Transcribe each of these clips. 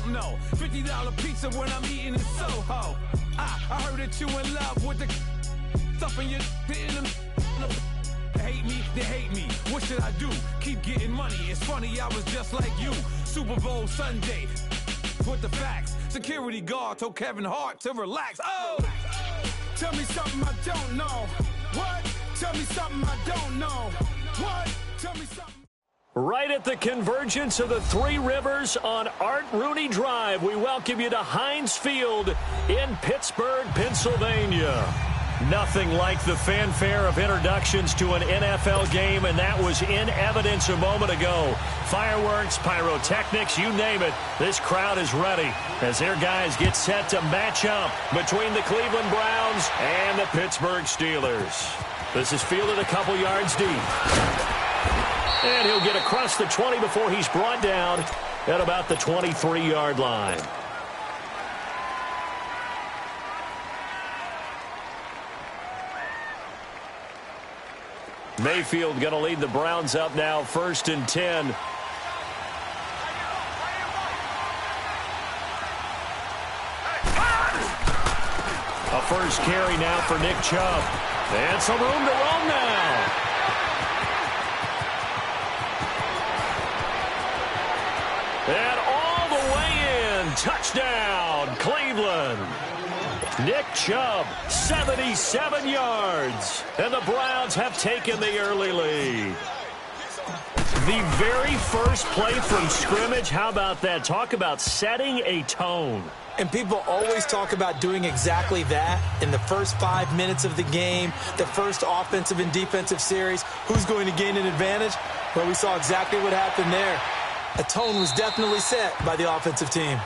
don't know. $50 pizza when I'm eating in Soho. I heard that you in love with the stuff in your in them. Hate me, they hate me. What should I do? Keep getting money. It's funny, I was just like you. Super Bowl Sunday. With the facts. Security guard told Kevin Hart to relax. Oh! Tell me something I don't know. What? Tell me something I don't know. What? Tell me something. Right at the convergence of the Three Rivers on Art Rooney Drive, we welcome you to Heinz Field in Pittsburgh, Pennsylvania. Nothing like the fanfare of introductions to an NFL game, and that was in evidence a moment ago. Fireworks, pyrotechnics, you name it. This crowd is ready as their guys get set to match up between the Cleveland Browns and the Pittsburgh Steelers. This is fielded a couple yards deep. And he'll get across the 20 before he's brought down at about the 23-yard line. Mayfield going to lead the Browns up now, 1st and 10. A first carry now for Nick Chubb. And some room to roam now. And all the way in. Touchdown, Cleveland. Nick Chubb, 77 yards. And the Browns have taken the early lead. The very first play from scrimmage, how about that? Talk about setting a tone. And people always talk about doing exactly that in the first 5 minutes of the game, the first offensive and defensive series. Who's going to gain an advantage? Well, we saw exactly what happened there. A tone was definitely set by the offensive team.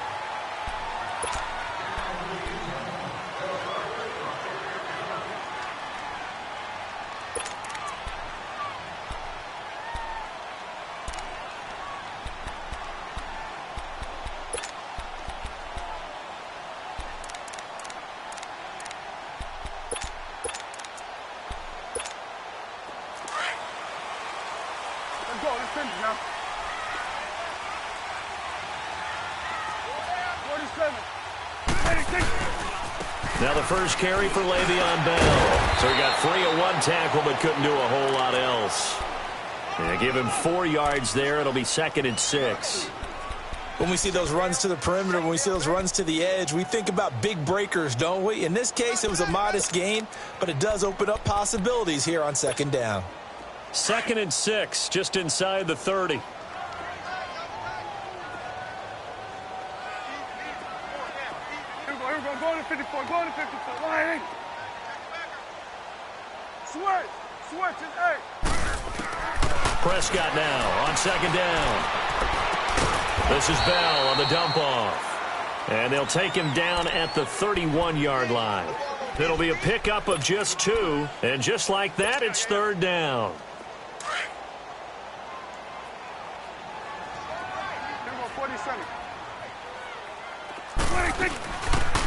Now the first carry for Le'Veon Bell. So he got free of one tackle but couldn't do a whole lot else. And give him 4 yards there. It'll be 2nd and 6. When we see those runs to the perimeter, when we see those runs to the edge, we think about big breakers, don't we? In this case, it was a modest gain, but it does open up possibilities here on 2nd down. 2nd and 6, just inside the 30. Going to 54, going to 54, line. Switch, hey. Prescott now on 2nd down. This is Bell on the dump off. And they'll take him down at the 31-yard line. It'll be a pickup of just 2, and just like that, it's 3rd down.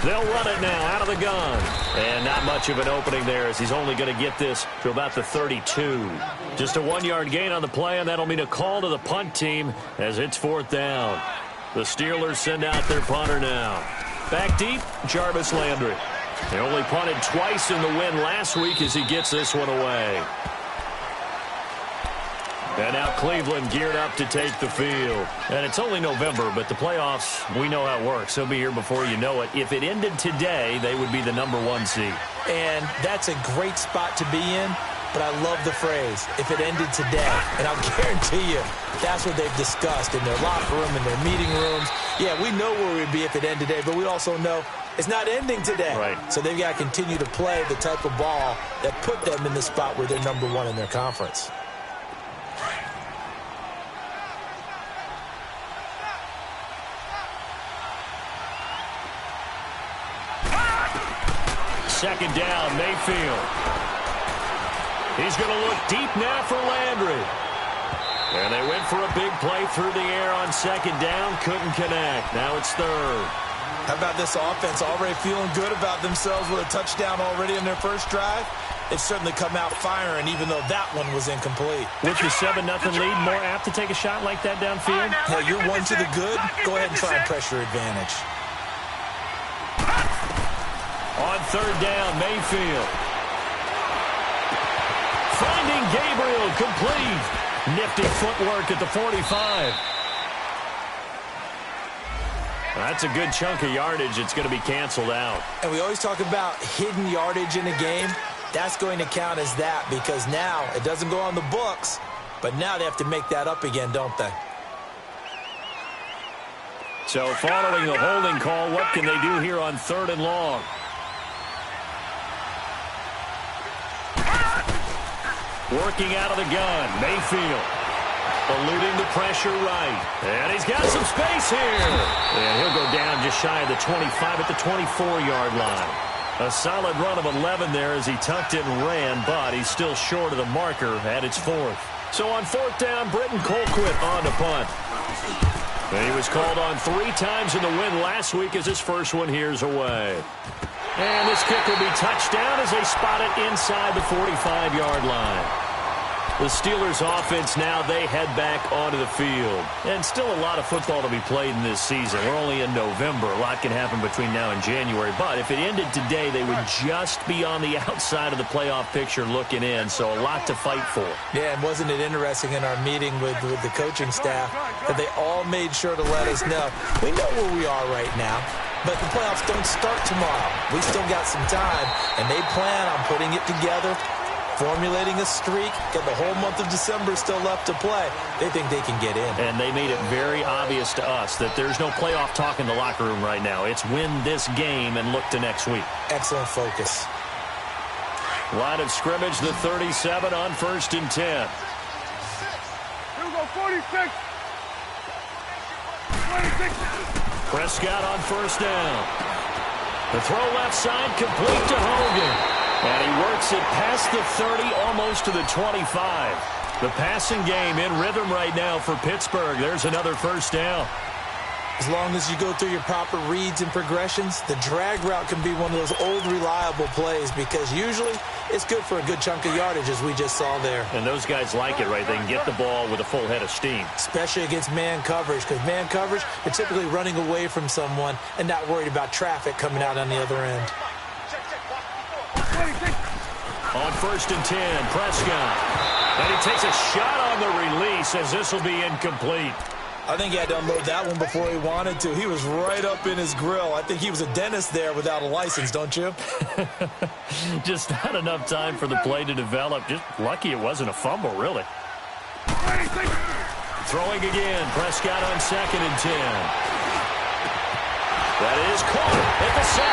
They'll run it now out of the gun. And not much of an opening there as he's only going to get this to about the 32. Just a 1-yard gain on the play, and that'll mean a call to the punt team as it's 4th down. The Steelers send out their punter now. Back deep, Jarvis Landry. They only punted twice in the win last week as he gets this one away. And now Cleveland geared up to take the field. And it's only November, but the playoffs, we know how it works. They'll be here before you know it. If it ended today, they would be the #1 seed. And that's a great spot to be in, but I love the phrase, if it ended today. And I'll guarantee you, that's what they've discussed in their locker room, in their meeting rooms. Yeah, we know where we'd be if it ended today, but we also know it's not ending today. Right. So they've got to continue to play the type of ball that put them in the spot where they're #1 in their conference. Second down, Mayfield. He's going to look deep now for Landry. And they went for a big play through the air on 2nd down. Couldn't connect. Now it's 3rd. How about this offense already feeling good about themselves with a touchdown already in their first drive? they've certainly come out firing, even though that one was incomplete. With the 7-0 lead, more apt to take a shot like that downfield? Hey, you're one to the good. Go ahead and try and pressure advantage. On third down, Mayfield. Finding Gabriel, complete. Nifty footwork at the 45. That's a good chunk of yardage. It's going to be canceled out. And we always talk about hidden yardage in a game. That's going to count as that because now it doesn't go on the books, but now they have to make that up again, don't they? So following a holding call, what can they do here on 3rd and long? Working out of the gun, Mayfield. Eluding the pressure right. And he's got some space here. And he'll go down just shy of the 25 at the 24-yard line. A solid run of 11 there as he tucked it and ran, but he's still short of the marker at its 4th. So on 4th down, Britton Colquitt on to punt. And he was called on 3 times in the win last week as his first one here's away. And this kick will be touchdown as they spot it inside the 45-yard line. The Steelers offense now, they head back onto the field. And still a lot of football to be played in this season. We're only in November. A lot can happen between now and January. But if it ended today, they would just be on the outside of the playoff picture looking in. So a lot to fight for. Yeah, and wasn't it interesting in our meeting with the coaching staff that they all made sure to let us know. We know where we are right now. But the playoffs don't start tomorrow. We still got some time, and they plan on putting it together, formulating a streak, got the whole month of December still left to play. They think they can get in. And they made it very obvious to us that there's no playoff talk in the locker room right now. It's win this game and look to next week. Excellent focus. Line of scrimmage, the 37 on 1st and 10. Here we go, 46. 26. Prescott on 1st down. The throw left side, complete to Hogan. And he works it past the 30, almost to the 25. The passing game in rhythm right now for Pittsburgh. There's another 1st down. As long as you go through your proper reads and progressions, the drag route can be one of those old reliable plays because usually it's good for a good chunk of yardage as we just saw there. And those guys like it, right? They can get the ball with a full head of steam. Especially against man coverage because man coverage, they're typically running away from someone and not worried about traffic coming out on the other end. On 1st and 10, Prescott. And he takes a shot on the release as this will be incomplete. I think he had to unload that one before he wanted to. He was right up in his grill. I think he was a dentist there without a license, don't you? Just not enough time for the play to develop. Just lucky it wasn't a fumble, really. Throwing again. Prescott on 2nd and 10. That is caught at the 7.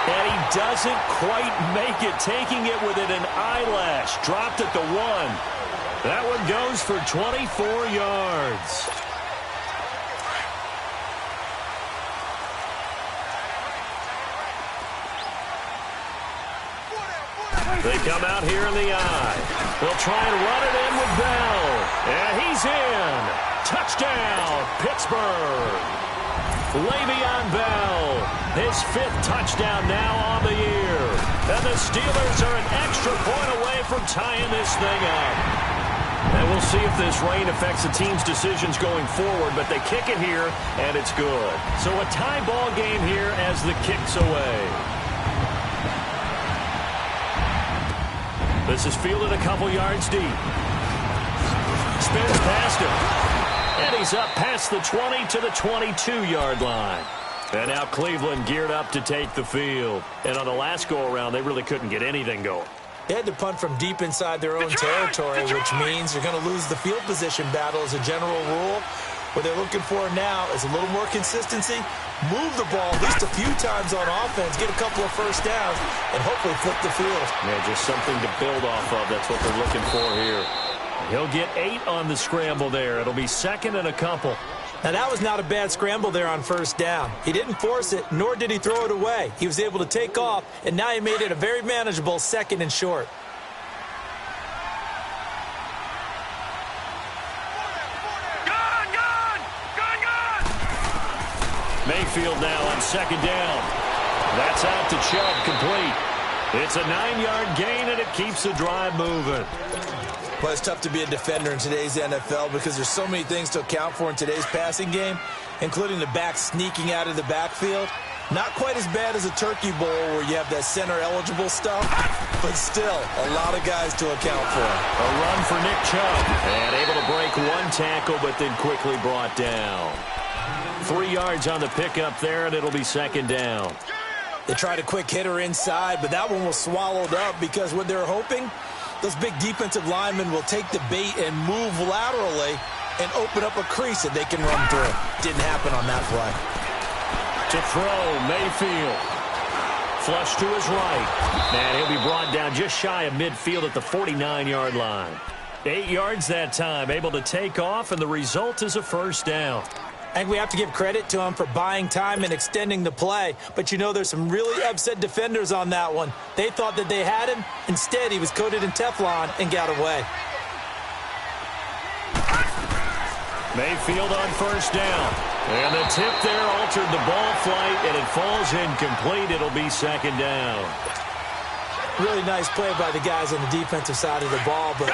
And he doesn't quite make it, taking it within an eyelash. Dropped at the 1. That one goes for 24 yards. They come out here in the eye. They'll try and run it in with Bell. And he's in. Touchdown, Pittsburgh. Le'Veon Bell, his 5th touchdown now on the year. And the Steelers are an extra point away from tying this thing up. And we'll see if this rain affects the team's decisions going forward, but they kick it here, and it's good. So a tie ball game here as the kick's away. This is fielded a couple yards deep. Spins past him. And he's up past the 20 to the 22-yard line. And now Cleveland geared up to take the field. And on the last go-around, they really couldn't get anything going. They had to punt from deep inside their own territory, which means you're going to lose the field position battle as a general rule. What they're looking for now is a little more consistency, move the ball at least a few times on offense, get a couple of 1st downs, and hopefully flip the field. Yeah, just something to build off of. That's what they're looking for here. He'll get 8 on the scramble there. It'll be 2nd and a couple. Now, that was not a bad scramble there on 1st down. He didn't force it, nor did he throw it away. He was able to take off, and now he made it a very manageable 2nd and short. Mayfield now on 2nd down. That's out to Chubb, complete. It's a 9-yard gain, and it keeps the drive moving. Well, it's tough to be a defender in today's NFL because there's so many things to account for in today's passing game, including the back sneaking out of the backfield. Not quite as bad as a turkey bowl where you have that center-eligible stuff, but still a lot of guys to account for. A run for Nick Chubb. And able to break one tackle, but then quickly brought down. 3 yards on the pickup there, and it'll be second down. They tried a quick hitter inside, but that one was swallowed up because what they're hoping, those big defensive linemen will take the bait and move laterally and open up a crease that they can run through. Didn't happen on that play. To throw, Mayfield. Flush to his right. And he'll be brought down just shy of midfield at the 49-yard line. 8 yards that time, able to take off, and the result is a first down. And we have to give credit to him for buying time and extending the play. But you know there's some really upset defenders on that one. They thought that they had him. Instead, he was coated in Teflon and got away. Mayfield on first down. And the tip there altered the ball flight, and it falls incomplete. It'll be second down. Really nice play by the guys on the defensive side of the ball. But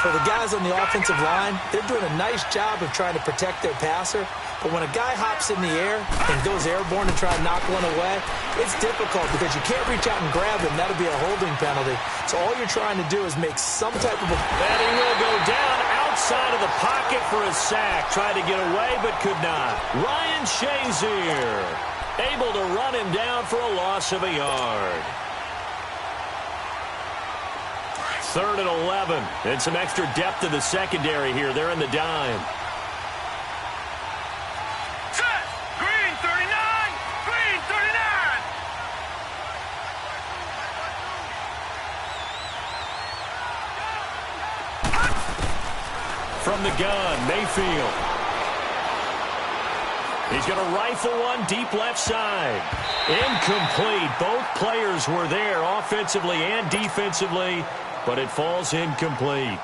for the guys on the offensive line, they're doing a nice job of trying to protect their passer. But when a guy hops in the air and goes airborne and try to knock one away, it's difficult because you can't reach out and grab him. That'll be a holding penalty. So all you're trying to do is make some type of a... And he will go down outside of the pocket for a sack. Tried to get away but could not. Ryan Shazier able to run him down for a loss of a yard. 3rd and 11. And some extra depth in the secondary here. They're in the dime. From the gun, Mayfield. He's going to rifle one deep left side. Incomplete. Both players were there offensively and defensively, but it falls incomplete.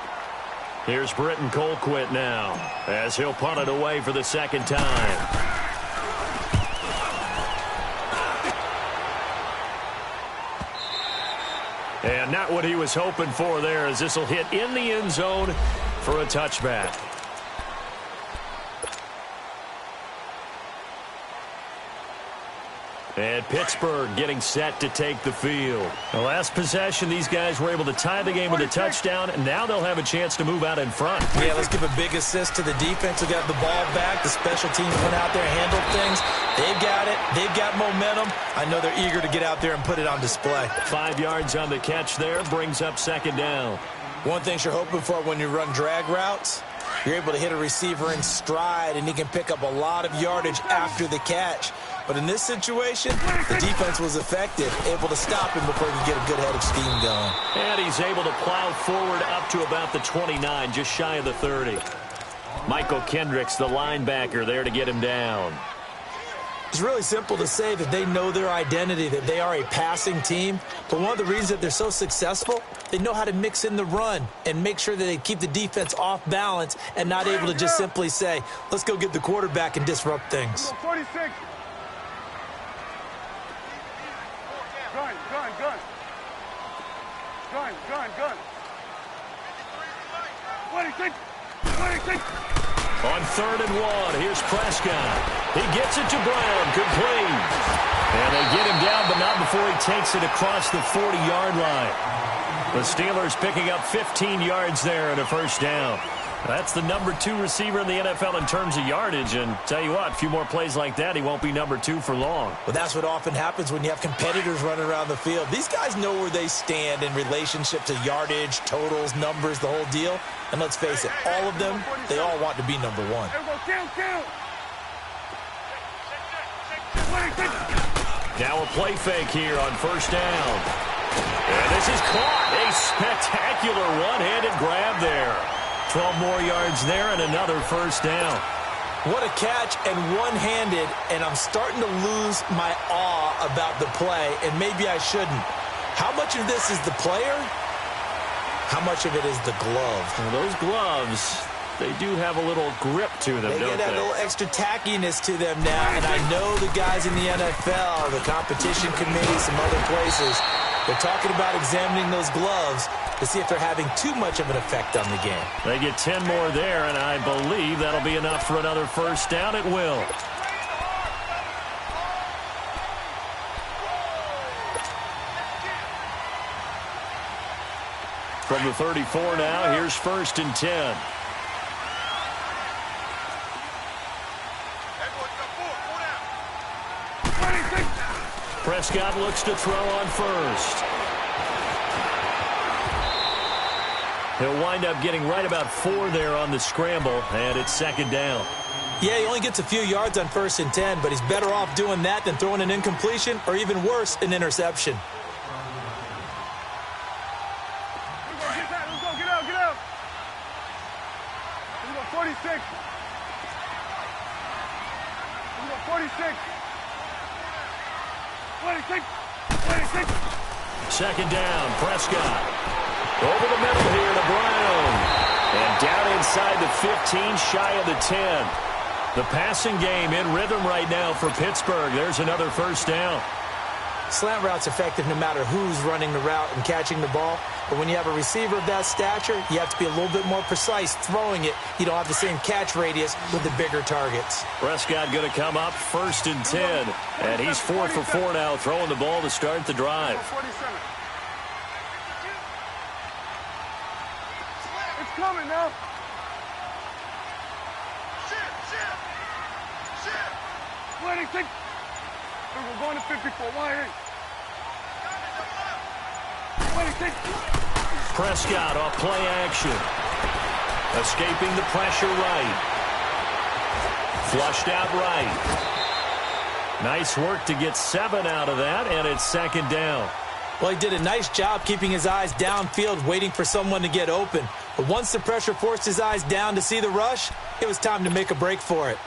Here's Britton Colquitt now as he'll punt it away for the second time. And not what he was hoping for there, as this will hit in the end zone for a touchback. And Pittsburgh getting set to take the field. The last possession, these guys were able to tie the game with a touchdown, and now they'll have a chance to move out in front. Yeah, let's give a big assist to the defense who got the ball back. The special teams went out there and handled things. They've got it. They've got momentum. I know they're eager to get out there and put it on display. 5 yards on the catch there, brings up second down. One thing you're hoping for when you run drag routes, you're able to hit a receiver in stride, and he can pick up a lot of yardage after the catch. But in this situation, the defense was effective, able to stop him before he could get a good head of steam going. And he's able to plow forward up to about the 29, just shy of the 30. Michael Kendricks, the linebacker, there to get him down. It's really simple to say that they know their identity, that they are a passing team. But one of the reasons that they're so successful, they know how to mix in the run and make sure that they keep the defense off balance and not able to just simply say, let's go get the quarterback and disrupt things. 46. Gun. 26. On 3rd and 1, here's Prescott. He gets it to Brown, complete. And they get him down, but not before he takes it across the 40-yard line. The Steelers picking up 15 yards there and a first down. That's the number 2 receiver in the NFL in terms of yardage, and tell you what, a few more plays like that, he won't be number 2 for long. Well, that's what often happens when you have competitors running around the field. These guys know where they stand in relationship to yardage, totals, numbers, the whole deal. And let's face it, all of them, they all want to be number 1. Now a play fake here on first down. And this is caught. A spectacular one-handed grab there. 12 more yards there and another first down. What a catch, and one-handed, and I'm starting to lose my awe about the play, and maybe I shouldn't. How much of this is the player? How much of it is the glove? Well, those gloves, they do have a little grip to them, don't they? They get that little extra tackiness to them now, and I know the guys in the NFL, the competition committee, some other places, They're talking about examining those gloves to see if they're having too much of an effect on the game. They get 10 more there, and I believe that'll be enough for another first down. It will. From the 34 now, here's 1st and 10. Prescott looks to throw on first. He'll wind up getting right about 4 there on the scramble, and it's 2nd down. Yeah, he only gets a few yards on 1st and 10, but he's better off doing that than throwing an incompletion or even worse, an interception. Get out. 46. 46. 26. 2nd down, Prescott. Over the middle here to Brown. And down inside the 15, shy of the 10. The passing game in rhythm right now for Pittsburgh. There's another first down. Slant route's effective no matter who's running the route and catching the ball. But when you have a receiver of that stature, you have to be a little bit more precise throwing it. You don't have the same catch radius with the bigger targets. Prescott going to come up 1st and 10. And he's 4 for 4 now, throwing the ball to start the drive. 47. It's coming now. Shit. 26. We're going to 54. Why ain't? 26. Prescott off play action. Escaping the pressure right. Flushed out right. Nice work to get 7 out of that, and it's 2nd down. Well, he did a nice job keeping his eyes downfield, waiting for someone to get open. But once the pressure forced his eyes down to see the rush, it was time to make a break for it.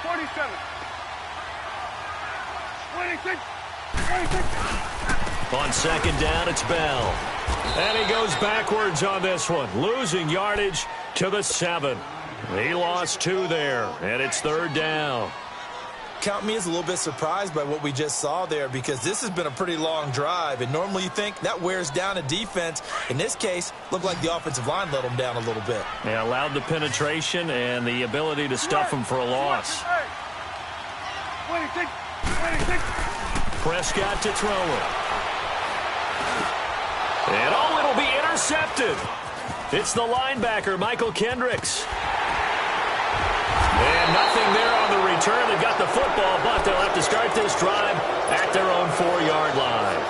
47. 26. On 2nd down, it's Bell. And he goes backwards on this one, losing yardage to the 7. He lost 2 there, and it's 3rd down. Count me as a little bit surprised by what we just saw there, because this has been a pretty long drive, and normally you think that wears down a defense. In this case, looked like the offensive line let them down a little bit. Yeah, allowed the penetration and the ability to stuff them for a loss. 26. Prescott to throw it. And it'll be intercepted. It's the linebacker, Michael Kendricks. And nothing there on the return. They've got the football, but they'll have to start this drive at their own 4-yard line.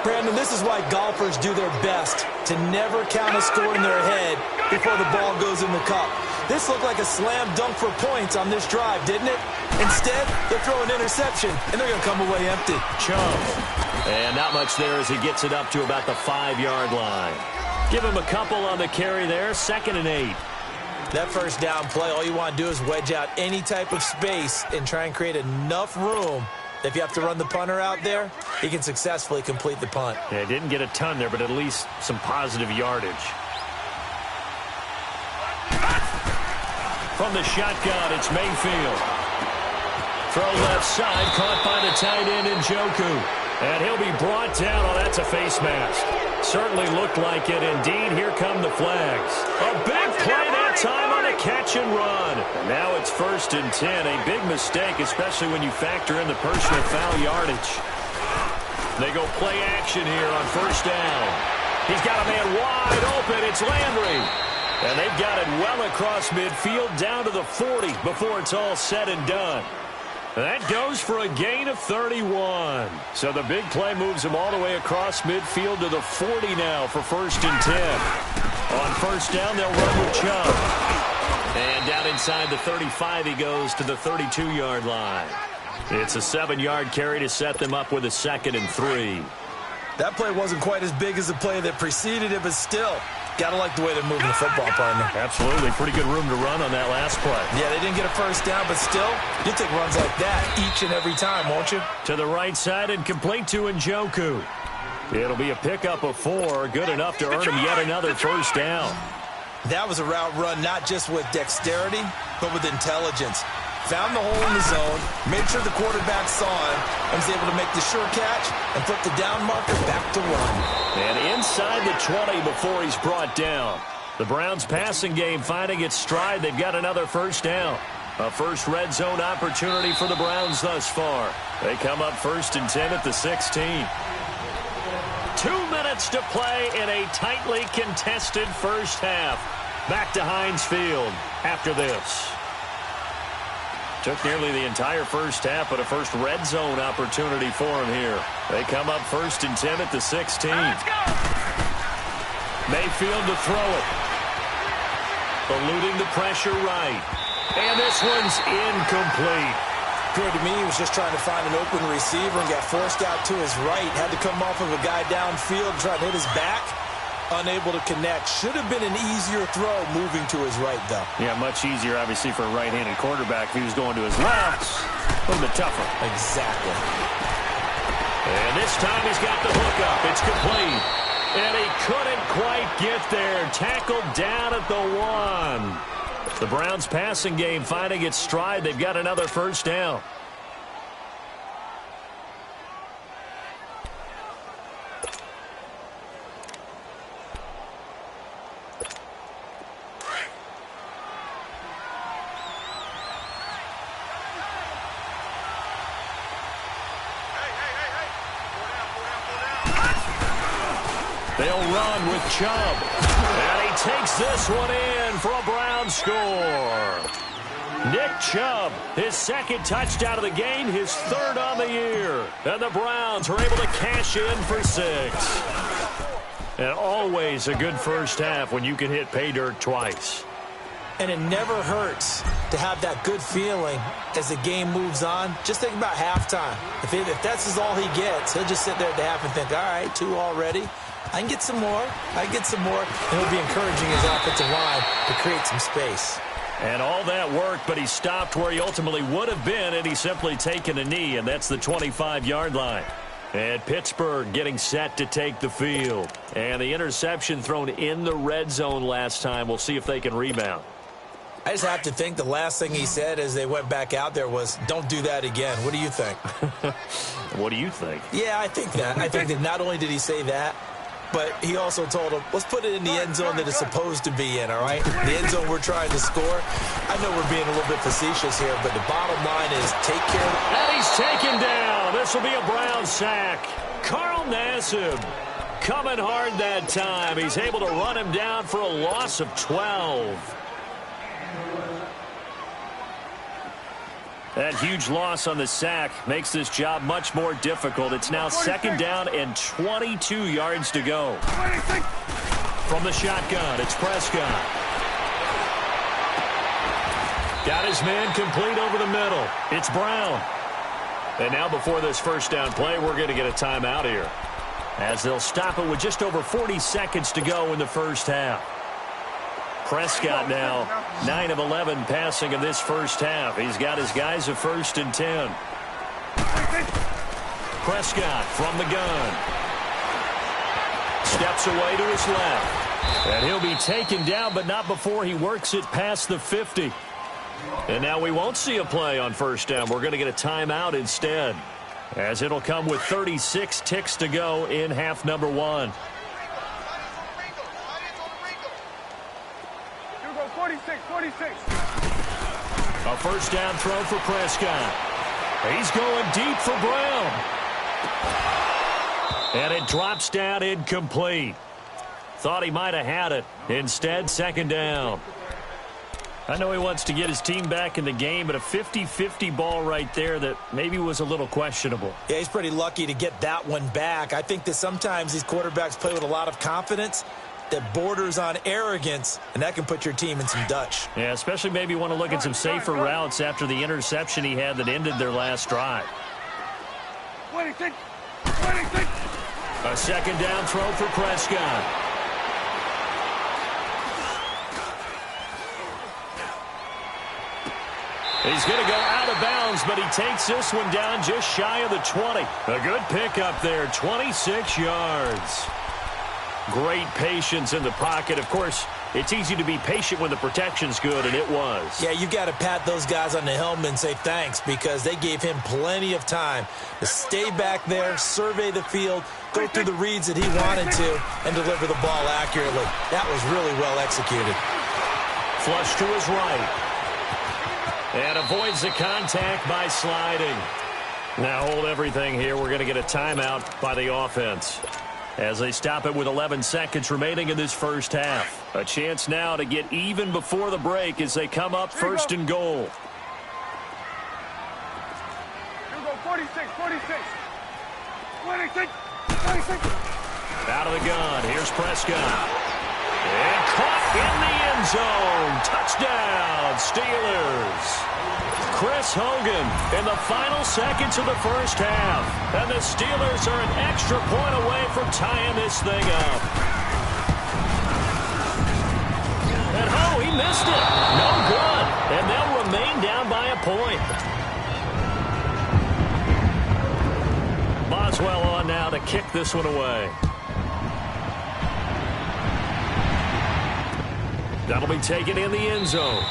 Brandon, this is why golfers do their best to never count a score in their head before the ball goes in the cup. This looked like a slam dunk for points on this drive, didn't it? Instead, they'll throw an interception, and they're going to come away empty. Chubb. And not much there as he gets it up to about the 5-yard line. Give him a couple on the carry there, 2nd and 8. That first down play, all you want to do is wedge out any type of space and try and create enough room that if you have to run the punter out there, he can successfully complete the punt. Yeah, didn't get a ton there, but at least some positive yardage. From the shotgun, it's Mayfield. Throw left side, caught by the tight end Njoku. And he'll be brought down. Oh, that's a face mask. Certainly looked like it. Indeed, here come the flags. A big play that time on a catch and run. And now it's 1st and 10. A big mistake, especially when you factor in the personal foul yardage. They go play action here on 1st down. He's got a man wide open. It's Landry. And they've got it well across midfield down to the 40 before it's all said and done. That goes for a gain of 31. So the big play moves him all the way across midfield to the 40 now for 1st and 10. On 1st down, they'll run with Chubb. And down inside the 35, he goes to the 32-yard line. It's a 7-yard carry to set them up with a 2nd and 3. That play wasn't quite as big as the play that preceded it, but still, gotta like the way they're moving the football, partner. Absolutely. Pretty good room to run on that last play. Yeah, they didn't get a first down, but still, you'll take runs like that each and every time, won't you? To the right side and complete to Njoku. It'll be a pickup of 4, good enough to earn him yet another first down. That was a route run not just with dexterity, but with intelligence. Found the hole in the zone, made sure the quarterback saw him, and was able to make the sure catch and flip the down marker back to run. And inside the 20 before he's brought down. The Browns passing game finding its stride. They've got another first down. A first red zone opportunity for the Browns thus far. They come up 1st and 10 at the 16. 2 minutes to play in a tightly contested first half. Back to Heinz Field after this. Took nearly the entire first half, but a first red zone opportunity for him here. They come up 1st and 10 at the 16. Mayfield to throw it. Eluding the pressure right. And this one's incomplete. Appeared to me he was just trying to find an open receiver and got forced out to his right. Had to come off of a guy downfield, try to hit his back. Unable to connect. Should have been an easier throw moving to his right, though. Yeah, much easier, obviously, for a right-handed quarterback. If he was going to his left, a little bit tougher. Exactly. And this time he's got the hook up. It's complete. And he couldn't quite get there. Tackled down at the 1. The Browns passing game finding its stride. They've got another first down. They'll run with Chubb. And he takes this one in for a Browns score. Nick Chubb, his second touchdown of the game, his third on the year. And the Browns are able to cash in for 6. And always a good first half when you can hit pay dirt twice. And it never hurts to have that good feeling as the game moves on. Just think about halftime. If that's all he gets, he'll just sit there at the half and think, all right, 2 already. I can get some more. I can get some more. And he'll be encouraging his offensive line to create some space. And all that worked, but he stopped where he ultimately would have been, and he's simply taken a knee, and that's the 25-yard line. And Pittsburgh getting set to take the field. And the interception thrown in the red zone last time. We'll see if they can rebound. I just have to think the last thing he said as they went back out there was, don't do that again. What do you think? What do you think? Yeah, I think that. I think that not only did he say that, but he also told him, let's put it in the end zone that it's supposed to be in, all right? The end zone we're trying to score. I know we're being a little bit facetious here, but the bottom line is take care of it. And he's taken down. This will be a Brown sack. Carl Nassib coming hard that time. He's able to run him down for a loss of 12. That huge loss on the sack makes this job much more difficult. It's now 2nd down and 22 yards to go. From the shotgun, it's Prescott. Got his man complete over the middle. It's Brown. And now before this first down play, we're going to get a timeout here, as they'll stop it with just over 40 seconds to go in the first half. Prescott now 9 of 11 passing in this first half. He's got his guys a 1st and 10. Prescott from the gun. Steps away to his left. And he'll be taken down, but not before he works it past the 50. And now we won't see a play on first down. We're going to get a timeout instead, as it'll come with 36 ticks to go in half number 1. 46. A first down throw for Prescott. He's going deep for Brown. And it drops down incomplete. Thought he might have had it. Instead, 2nd down. I know he wants to get his team back in the game, but a 50-50 ball right there that maybe was a little questionable. Yeah, he's pretty lucky to get that one back. I think that sometimes these quarterbacks play with a lot of confidence that borders on arrogance, and that can put your team in some Dutch. Yeah, especially maybe want to look at some safer routes after the interception he had that ended their last drive. 26. A 2nd down throw for Prescott. He's going to go out of bounds, but he takes this one down just shy of the 20. A good pickup there, 26 yards. Great patience in the pocket. Of course, it's easy to be patient when the protection's good, and it was. Yeah, you've got to pat those guys on the helmet and say thanks because they gave him plenty of time to stay back there, survey the field, go through the reads that he wanted to, and deliver the ball accurately. That was really well executed. Flush to his right. And avoids the contact by sliding. Now hold everything here. We're going to get a timeout by the offense as they stop it with 11 seconds remaining in this first half. A chance now to get even before the break as they come up first and goal. Here we go, 46, 46. 26, 26. Out of the gun. Here's Prescott. And caught in the end zone. Touchdown, Steelers. Chris Hogan in the final seconds of the first half. And the Steelers are an extra point away from tying this thing up. And he missed it. No good. And they'll remain down by a point. Boswell on now to kick this one away. That'll be taken in the end zone.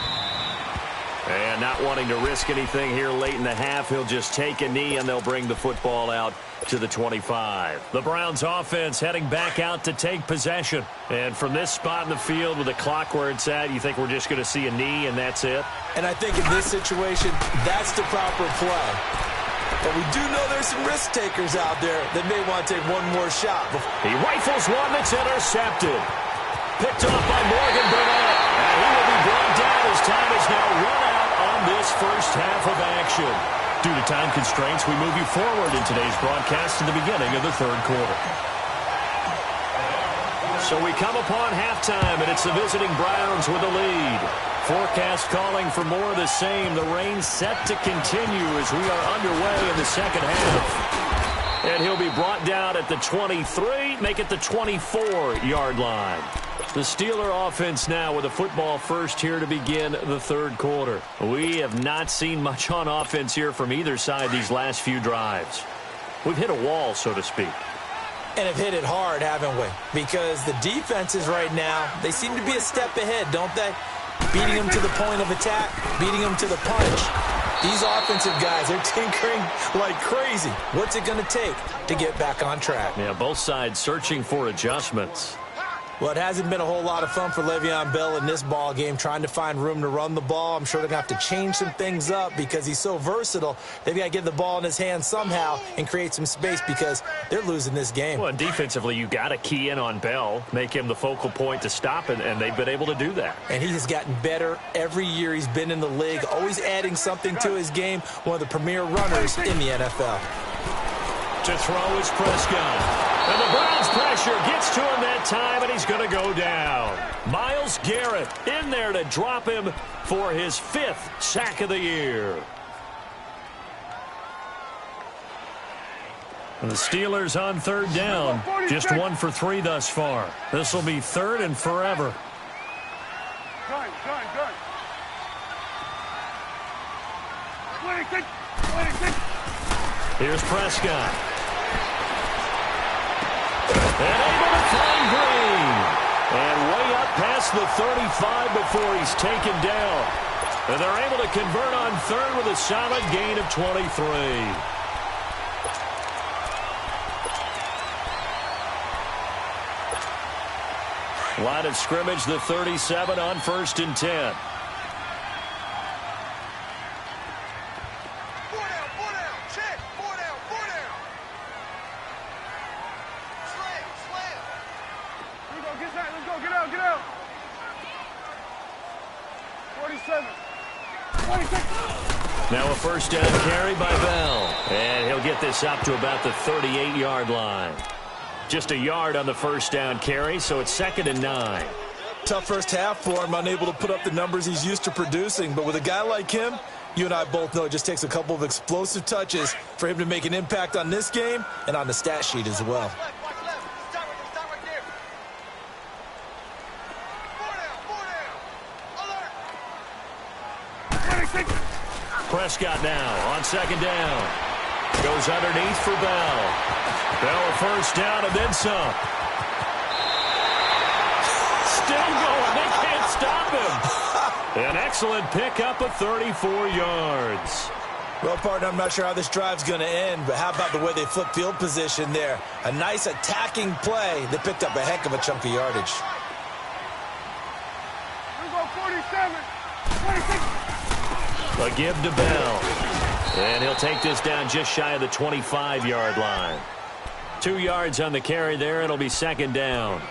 And not wanting to risk anything here late in the half, he'll just take a knee, and they'll bring the football out to the 25. The Browns offense heading back out to take possession. And from this spot in the field with the clock where it's at, you think we're just going to see a knee and that's it? And I think in this situation, that's the proper play. But we do know there's some risk takers out there that may want to take one more shot. He rifles one that's intercepted. Picked off by Morgan Burnett. And he will be brought down as time is now run out on this first half of action. Due to time constraints, we move you forward in today's broadcast to the beginning of the third quarter. So we come upon halftime, and it's the visiting Browns with the lead. Forecast calling for more of the same. The rain set to continue as we are underway in the second half. And he'll be brought down at the 23, make it the 24-yard line. The Steeler offense now with a football first here to begin the third quarter. We have not seen much on offense here from either side these last few drives. We've hit a wall, so to speak. And have hit it hard, haven't we? Because the defenses right now, they seem to be a step ahead, don't they? Beating them to the point of attack, beating them to the punch. These offensive guys are tinkering like crazy. What's it going to take to get back on track? Yeah, both sides searching for adjustments. Well, it hasn't been a whole lot of fun for Le'Veon Bell in this ball game, trying to find room to run the ball. I'm sure they're going to have to change some things up because he's so versatile. They've got to get the ball in his hands somehow and create some space because they're losing this game. Well, and defensively, you got to key in on Bell, make him the focal point to stop it, and they've been able to do that. And he has gotten better every year he's been in the league, always adding something to his game, one of the premier runners in the NFL. To throw is Prescott. And the Browns pressure gets to him that time, and he's going to go down. Myles Garrett in there to drop him for his 5th sack of the year. And the Steelers on third down. Just 1 for 3 thus far. This will be 3rd and forever. Gun. 26, 26. Here's Prescott. And able to find Green. And way up past the 35 before he's taken down. And they're able to convert on 3rd with a solid gain of 23. Line of scrimmage, the 37 on 1st and 10. Get out. 47. 26. Now a first down carry by Bell. And he'll get this up to about the 38-yard line. Just a yard on the first down carry, so it's 2nd and 9. Tough first half for him, unable to put up the numbers he's used to producing. But with a guy like him, you and I both know it just takes a couple of explosive touches for him to make an impact on this game and on the stat sheet as well. Prescott now on 2nd down. Goes underneath for Bell. Bell first down and then some. Still going. They An excellent pickup of 34 yards. Well, partner, I'm not sure how this drive's going to end, but how about the way they flip field position there? A nice attacking play that picked up a heck of a chunk of yardage. We go 47, 26. A give to Bell. And he'll take this down just shy of the 25-yard line. 2 yards on the carry there. It'll be second down.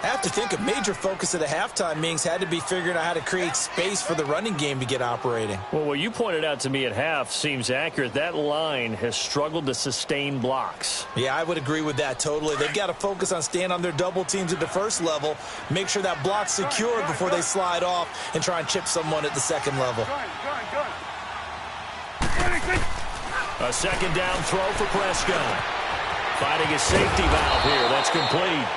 I have to think a major focus of the halftime meetings had to be figuring out how to create space for the running game to get operating. Well, what you pointed out to me at half seems accurate. That line has struggled to sustain blocks. Yeah, I would agree with that totally. They've got to focus on staying on their double teams at the first level, make sure that block's secured before they slide off and try and chip someone at the second level. A second down throw for Prescott. Finding a safety valve here. That's complete.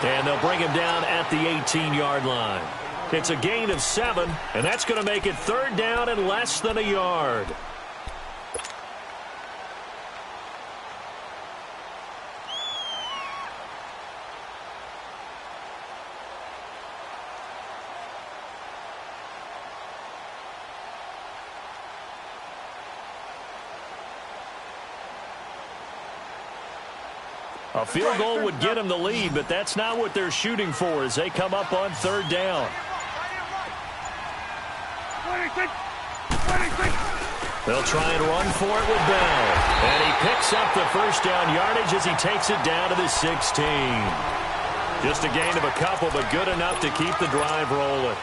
And they'll bring him down at the 18-yard line. It's a gain of 7, and that's going to make it third down and less than a yard. A field goal would get them the lead, but that's not what they're shooting for as they come up on third down. 26. They'll try and run for it with Bell. And he picks up the first down yardage as he takes it down to the 16. Just a gain of a couple, but good enough to keep the drive rolling.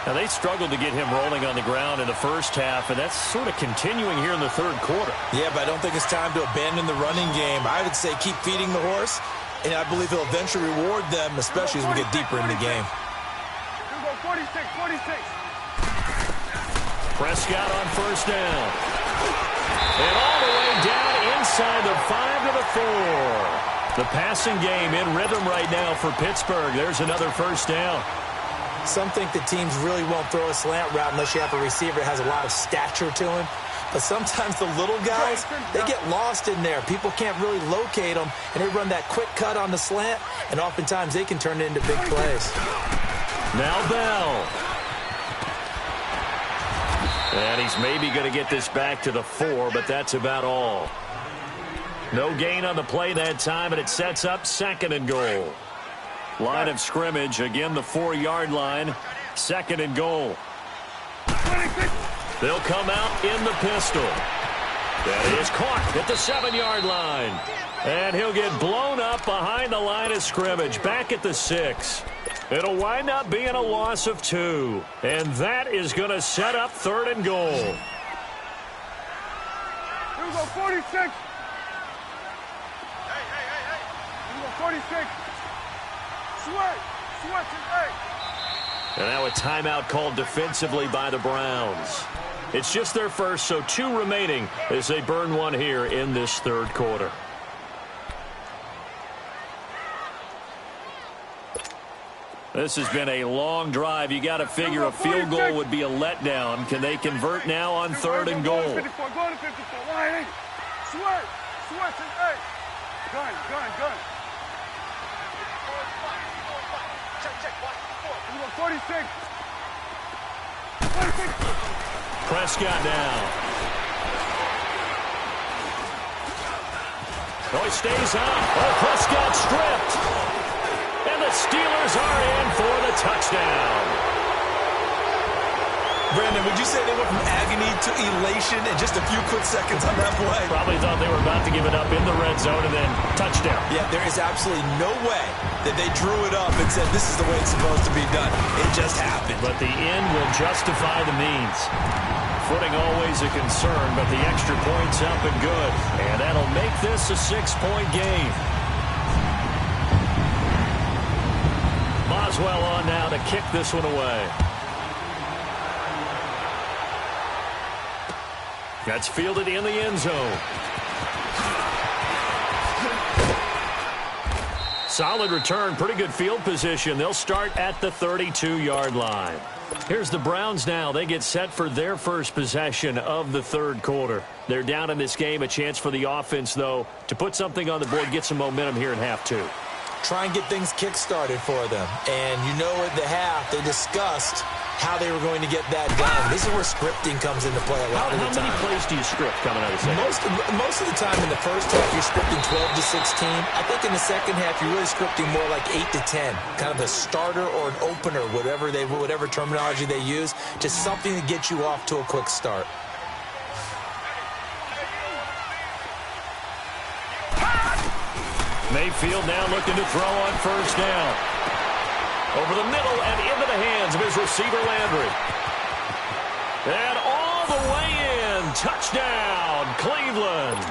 Now, they struggled to get him rolling on the ground in the first half, and that's sort of continuing here in the third quarter. Yeah, but I don't think it's time to abandon the running game. I would say keep feeding the horse, and I believe he'll eventually reward them, especially as we get deeper in the game. We go 46, 46. Prescott on first down. And all the way down inside the 5 to the 4. The passing game in rhythm right now for Pittsburgh. There's another first down. Some think the teams really won't throw a slant route unless you have a receiver that has a lot of stature to him. But sometimes the little guys, they get lost in there. People can't really locate them, and they run that quick cut on the slant, and oftentimes they can turn it into big plays. Now Bell. And he's maybe going to get this back to the 4, but that's about all. No gain on the play that time, and it sets up second and goal. Line of scrimmage, again the 4-yard line, second and goal. They'll come out in the pistol. That is caught at the 7-yard line. And he'll get blown up behind the line of scrimmage, back at the 6. It'll wind up being a loss of 2. And that is going to set up third and goal. Here we go 46. Here we go 46. And now a timeout called defensively by the Browns. It's just their first, so 2 remaining as they burn one here in this third quarter. This has been a long drive. You got to figure a field goal would be a letdown. Can they convert now on third and goal? Go to 54. Line 8. Switch. Gun. 46. Prescott down. Oh, he stays on. Oh, Prescott stripped. And the Steelers are in for the touchdown. Brandon, would you say they went from agony to elation in just a few quick seconds on that play? Probably thought they were about to give it up in the red zone and then touchdown. Yeah, there is absolutely no way that they drew it up and said this is the way it's supposed to be done. It just happened. But the end will justify the means. Footing always a concern, but the extra point's up and good. And that'll make this a 6-point game. Boswell on now to kick this one away. That's fielded in the end zone. Solid return, pretty good field position. They'll start at the 32-yard line. Here's the Browns now. They get set for their first possession of the third quarter. They're down in this game. A chance for the offense, though, to put something on the board, get some momentum here in half 2. try and get things kick-started for them. And you know at the half, they discussed how they were going to get that done. This is where scripting comes into play a lot of the time. How many plays do you script coming out of the second? Most of the time in the first half, you're scripting 12 to 16. I think in the second half, you're really scripting more like 8 to 10. Kind of a starter or an opener, whatever terminology they use. Just something to get you off to a quick start. Mayfield now looking to throw on first down. Over the middle and into the hands of his receiver, Landry. And all the way in. Touchdown, Cleveland.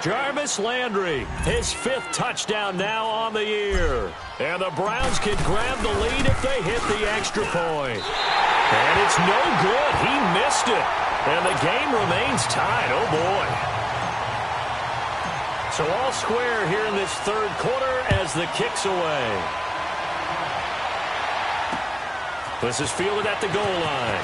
Jarvis Landry, his 5th touchdown now on the year. And the Browns can grab the lead if they hit the extra point. And it's no good. He missed it. And the game remains tied. Oh, boy. So all square here in this third quarter as the kick's away. This is fielded at the goal line.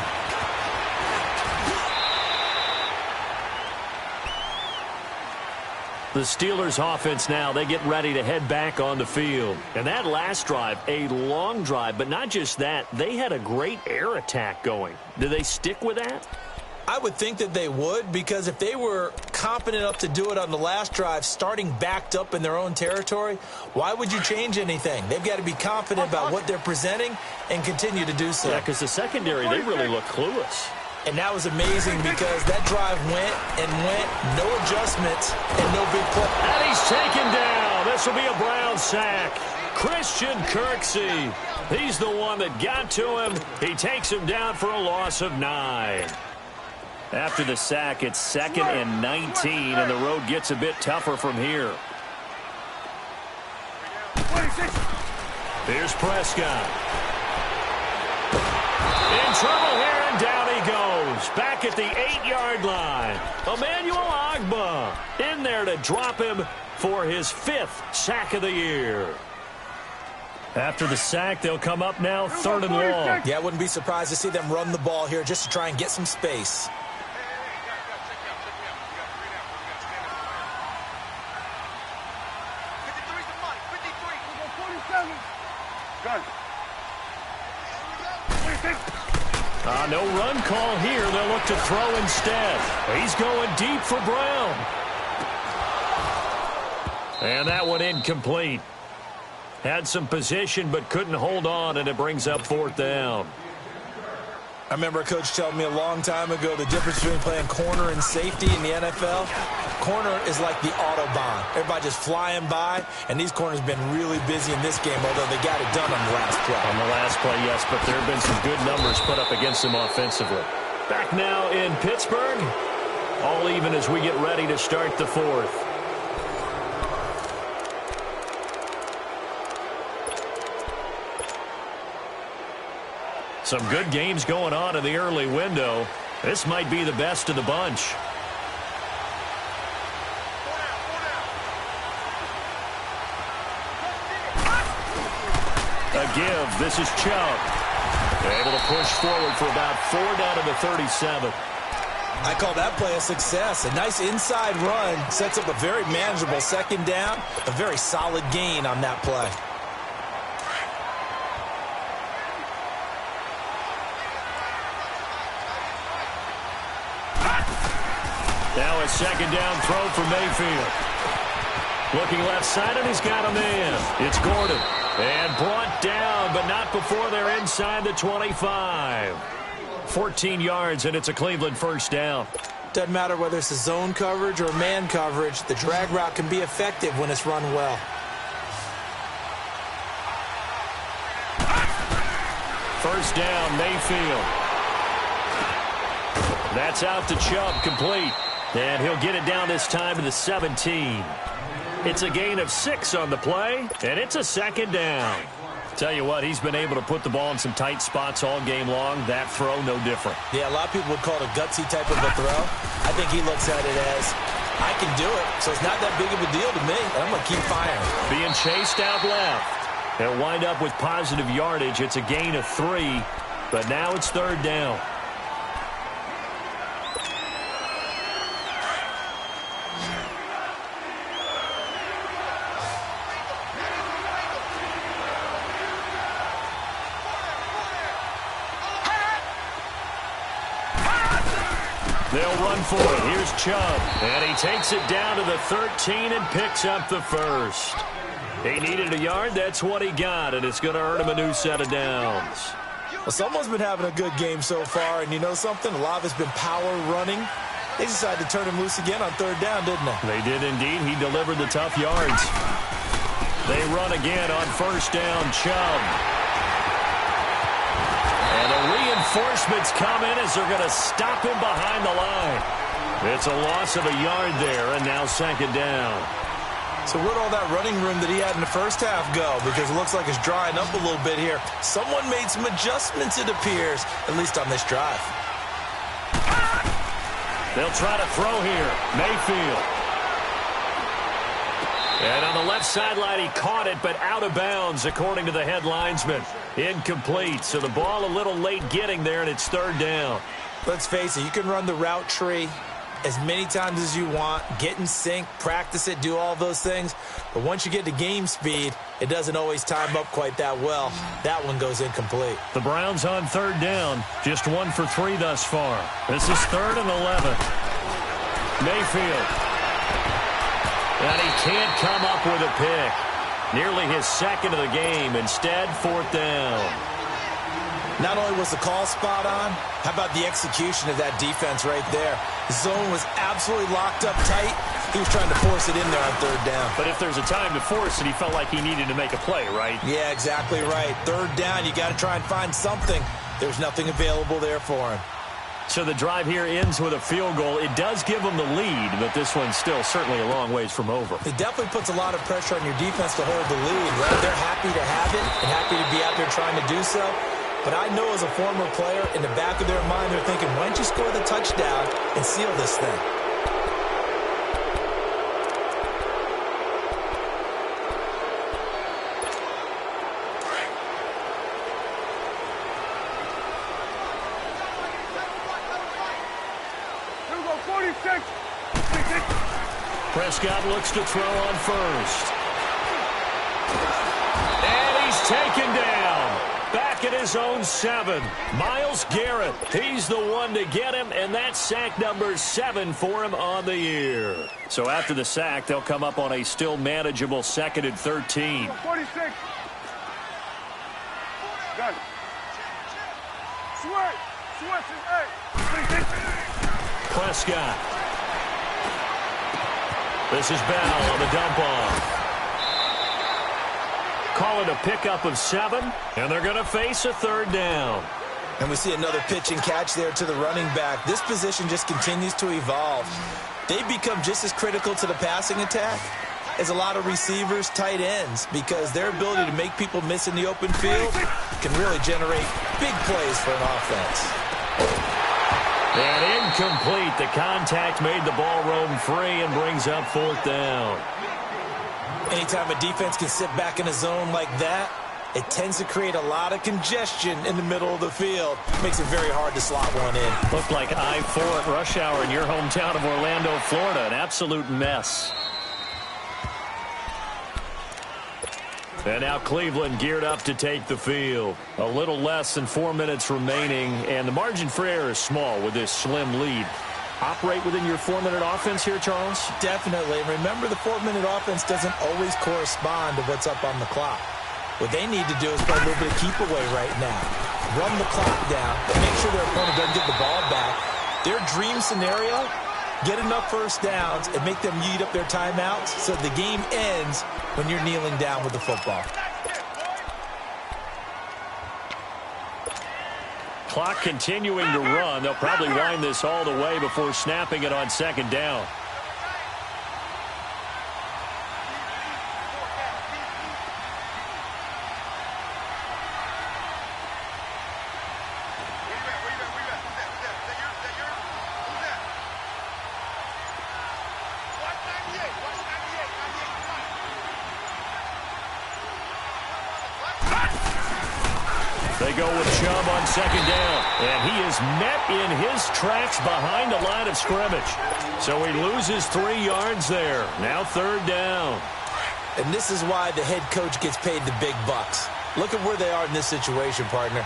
The Steelers offense now, they get ready to head back on the field. And that last drive, a long drive, but not just that, they had a great air attack going. Do they stick with that? I would think that they would, because if they were confident enough to do it on the last drive, starting backed up in their own territory, why would you change anything? They've got to be confident about what they're presenting and continue to do so. Yeah, because the secondary, they really look clueless. And that was amazing because that drive went and went, no adjustments and no big play. And he's taken down. This will be a Brown sack. Christian Kirksey, he's the one that got to him. He takes him down for a loss of 9. After the sack, it's 2nd and 19, and the road gets a bit tougher from here. Here's Prescott. In trouble here, and down he goes. Back at the 8-yard line. Emmanuel Ogbah in there to drop him for his 5th sack of the year. After the sack, they'll come up now 3rd and long. Yeah, I wouldn't be surprised to see them run the ball here just to try and get some space. No run call here. They'll look to throw instead. He's going deep for Brown. And that one incomplete. Had some position but couldn't hold on, and it brings up 4th down. I remember a coach telling me a long time ago the difference between playing corner and safety in the NFL. Corner is like the Autobahn. Everybody just flying by, and these corners have been really busy in this game, although they got it done on the last play. On the last play, yes, but there have been some good numbers put up against them offensively. Back now in Pittsburgh, all even as we get ready to start the 4th. Some good games going on in the early window. This might be the best of the bunch. A give. This is Chubb. Able to push forward for about 4 down to the 37. I call that play a success. A nice inside run sets up a very manageable 2nd down. A very solid gain on that play. Now a 2nd down throw for Mayfield. Looking left side, and he's got a man. It's Gordon. And brought down, but not before they're inside the 25. 14 yards, and it's a Cleveland 1st down. Doesn't matter whether it's a zone coverage or man coverage. The drag route can be effective when it's run well. First down, Mayfield. That's out to Chubb, complete. And he'll get it down this time to the 17. It's a gain of 6 on the play, and it's a 2nd down. Tell you what, he's been able to put the ball in some tight spots all game long. That throw, no different. Yeah, a lot of people would call it a gutsy type of a throw. I think he looks at it as, I can do it, so it's not that big of a deal to me. I'm going to keep firing. Being chased out left. They'll wind up with positive yardage. It's a gain of 3, but now it's 3rd down. They'll run for it. Here's Chubb. And he takes it down to the 13 and picks up the first. He needed a yard. That's what he got, and it's going to earn him a new set of downs. Well, someone's been having a good game so far, and you know something? A lot of it's been power running. They decided to turn him loose again on third down, didn't they? They did indeed. He delivered the tough yards. They run again on first down, Chubb. And the reinforcements come in as they're going to stop him behind the line. It's a loss of a yard there, and now second down. So where'd all that running room that he had in the first half go? Because it looks like it's drying up a little bit here. Someone made some adjustments, it appears, at least on this drive. They'll try to throw here. Mayfield. And on the left sideline, he caught it, but out of bounds, according to the head linesman. Incomplete. So the ball a little late getting there, and it's third down. Let's face it, you can run the route tree as many times as you want, get in sync, practice it, do all those things. But once you get to game speed, it doesn't always time up quite that well. That one goes incomplete. The Browns on third down, just 1 for 3 thus far. This is 3rd and 11. Mayfield. And he can't come up with a pick. Nearly his second of the game. Instead, 4th down. Not only was the call spot on, how about the execution of that defense right there? The zone was absolutely locked up tight. He was trying to force it in there on third down. But if there's a time to force it, he felt like he needed to make a play, right? Yeah, exactly right. Third down, you got to try and find something. There's nothing available there for him. So the drive here ends with a field goal. It does give them the lead, but this one's still certainly a long ways from over. It definitely puts a lot of pressure on your defense to hold the lead, right? They're happy to have it and happy to be out there trying to do so. But I know as a former player, in the back of their mind, they're thinking, why don't you score the touchdown and seal this thing? Prescott looks to throw on first. And he's taken down. Back at his own 7. Myles Garrett, he's the one to get him, and that's sack number 7 for him on the year. So after the sack, they'll come up on a still manageable 2nd and 13. 46. Got it. Switch, hey. Prescott. This is Bell on the dump off. Call it a pickup of 7, and they're going to face a third down. And we see another pitch and catch there to the running back. This position just continues to evolve. They become just as critical to the passing attack as a lot of receivers, tight ends, because their ability to make people miss in the open field can really generate big plays for an offense. And incomplete. The contact made the ball roam free and brings up 4th down. Anytime a defense can sit back in a zone like that, it tends to create a lot of congestion in the middle of the field. Makes it very hard to slot one in. Looked like I-4 at rush hour in your hometown of Orlando, Florida. An absolute mess. And now Cleveland geared up to take the field. A little less than 4 minutes remaining, and the margin for error is small with this slim lead. Operate within your 4-minute offense here, Charles? Definitely. Remember, the 4-minute offense doesn't always correspond to what's up on the clock. What they need to do is play a little bit of keep away right now. Run the clock down, but make sure their opponent doesn't get the ball back. Their dream scenario, get enough first downs and make them eat up their timeouts so the game ends when you're kneeling down with the football. Clock continuing to run. They'll probably wind this all the way before snapping it on second down. They go with Chubb on second down, and he is met in his tracks behind the line of scrimmage. So he loses 3 yards there. Now third down. And this is why the head coach gets paid the big bucks. Look at where they are in this situation, partner.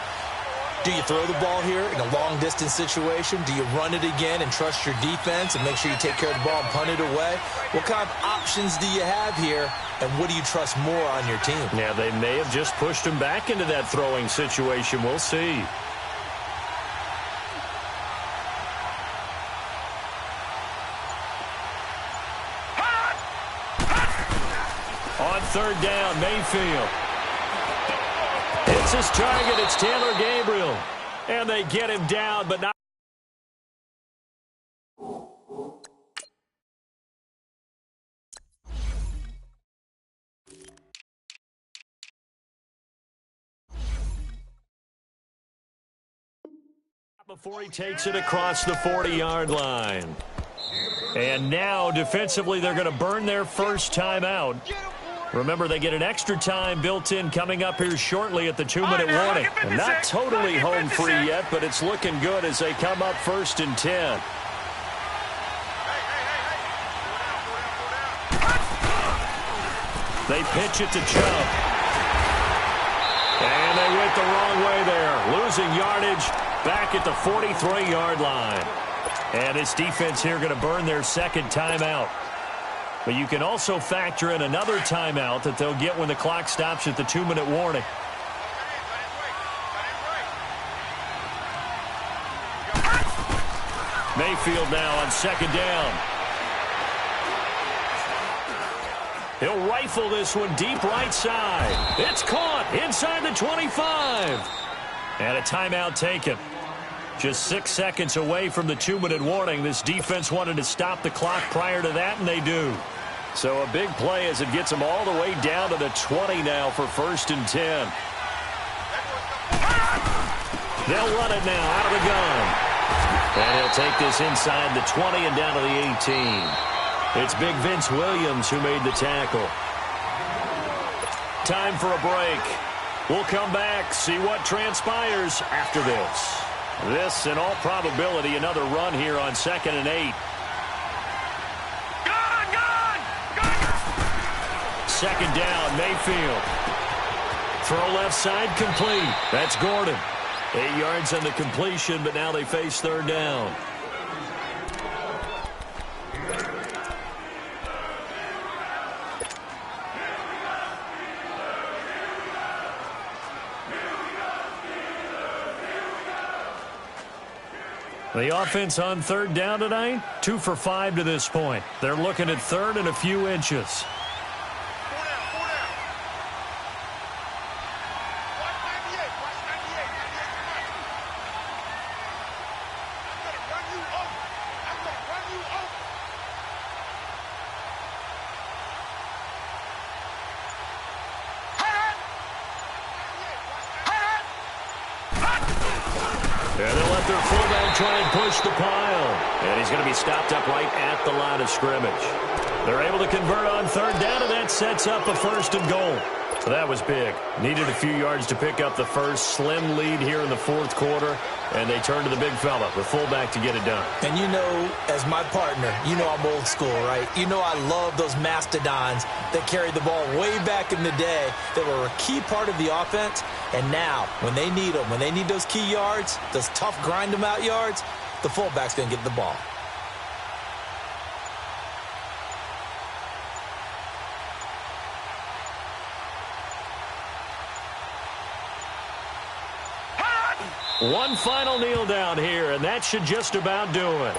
Do you throw the ball here in a long-distance situation? Do you run it again and trust your defense and make sure you take care of the ball and punt it away? What kind of options do you have here, and what do you trust more on your team? Yeah, they may have just pushed him back into that throwing situation. We'll see. On third down, Mayfield. It's his target. It's Taylor Gabriel. And they get him down, but not. Before he takes it across the 40-yard line. And now, defensively, they're going to burn their first timeout. Remember, they get an extra time built in coming up here shortly at the 2-minute warning. And not totally home free yet, but it's looking good as they come up 1st and 10. They pitch it to Chubb. And they went the wrong way there, losing yardage back at the 43-yard line. And this defense here going to burn their second timeout. But you can also factor in another timeout that they'll get when the clock stops at the 2-minute warning. Mayfield now on second down. He'll rifle this one deep right side. It's caught inside the 25. And a timeout taken. Just 6 seconds away from the 2-minute warning. This defense wanted to stop the clock prior to that, and they do. So a big play as it gets them all the way down to the 20 now for 1st and 10. They'll run it now out of the gun. And he'll take this inside the 20 and down to the 18. It's big Vince Williams who made the tackle. Time for a break. We'll come back, see what transpires after this. This, in all probability, another run here on 2nd and 8. Second down, Mayfield. Throw left side, complete. That's Gordon. 8 yards on the completion, but now they face third down. The offense on third down tonight, 2 for 5 to this point. They're looking at third and a few inches. Try and push the pile. And he's going to be stopped up right at the line of scrimmage. They're able to convert on third down, and that sets up a 1st and goal. So that was big. Needed a few yards to pick up the first. Slim lead here in the 4th quarter, and they turn to the big fella, the fullback, to get it done. And you know, as my partner, you know I'm old school, right? You know I love those mastodons that carried the ball way back in the day that were a key part of the offense. And now, when they need them, when they need those key yards, those tough grind-them-out yards, the fullback's going to get the ball. One final kneel down here, and that should just about do it.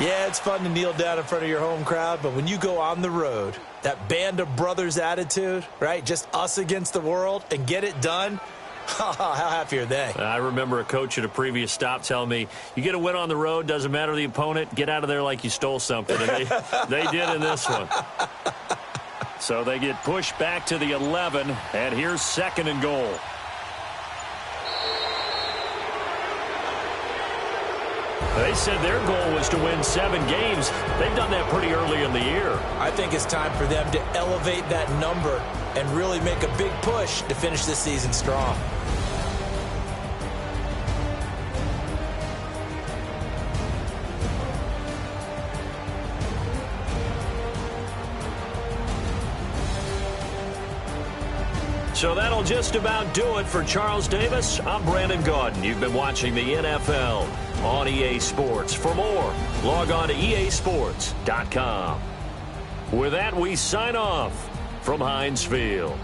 Yeah, it's fun to kneel down in front of your home crowd, but when you go on the road, that band of brothers attitude, right? Just us against the world and get it done. How happy are they? I remember a coach at a previous stop telling me, you get a win on the road, doesn't matter the opponent, get out of there like you stole something. And they did in this one. So they get pushed back to the 11, and here's 2nd and goal. They said their goal was to win 7 games. They've done that pretty early in the year. I think it's time for them to elevate that number and really make a big push to finish this season strong. So that'll just about do it for Charles Davis. I'm Brandon Gaudin. You've been watching the NFL on EA Sports. For more, log on to easports.com. With that, we sign off from Heinz Field.